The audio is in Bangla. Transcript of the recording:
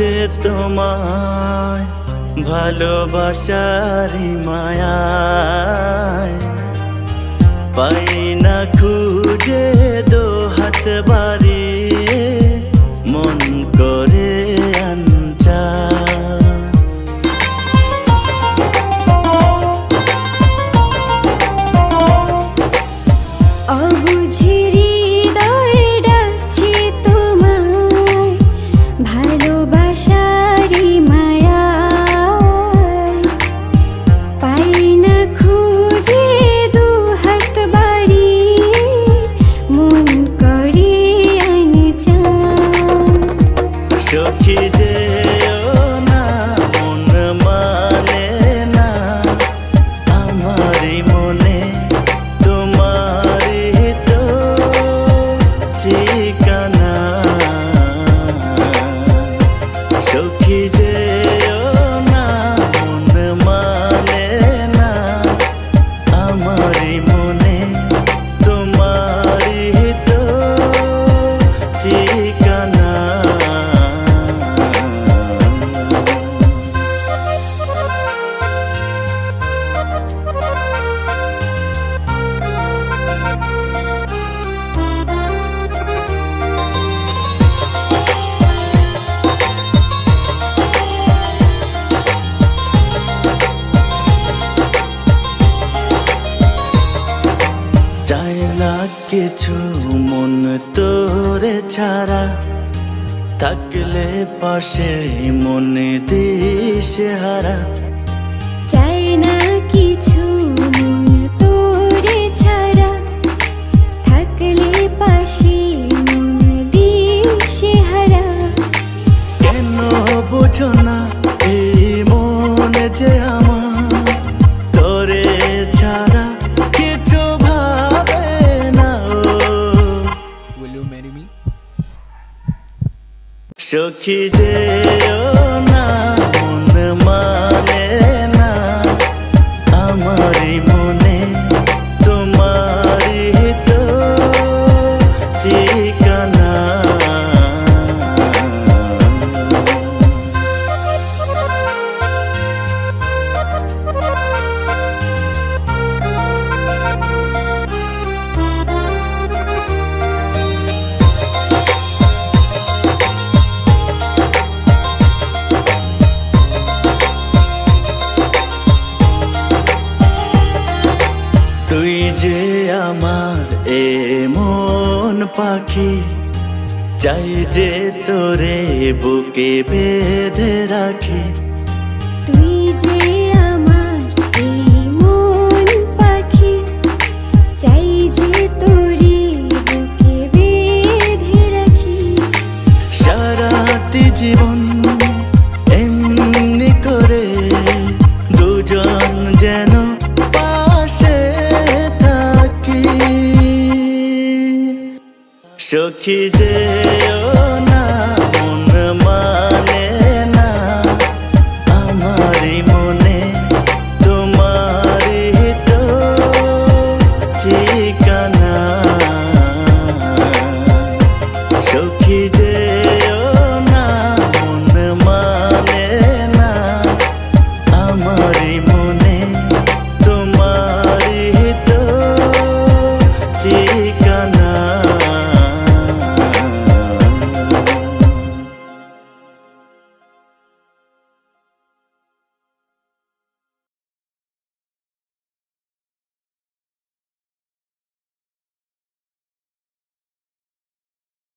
আছে তোমায় ভালোবাসারি মায়ায়, পাই না খুঁজে দো হাত বাড়িয়ে মন করে আনচান। অবুঝি হৃদয়ে ডাকছে তোমায় ভালোবাসারি মায়ায়, পাই না খুঁজে দু হাত বাড়িয়ে মন করে আনচান। সখী যেও না মন মানে না আমারি মনে, তোমারি তো ঠিকানা। সখী যেও না মন মানে না আমারি মনে, তোমারি তো ঠিকানা। চাই না কিছু মন তোরে ছাড়া, থাকলে পাশে মনে দিশে হারা। চাই না কিছু মন তোরে ছাড়া, থাকলে পাশে মন দিশে হারা। কেন বুঝো না এই মন যে আমার, তোরে ছাড়া কিছু ভাবে না। Will you marry me? সখী যেও না মন মানে না আমারি মনে, তোমারি তো ঠিকানা। তুই যে আমার এমন পাখি, চাই যে তোরে বুকে বেঁধে রাখি। তুই যে আমার এই মন পাখি, চাই যে তোরে বুকে বেঁধে রাখি। সারাটি জীবন এমনি করে দুজন যেন পাশে থাকি। সখী যেও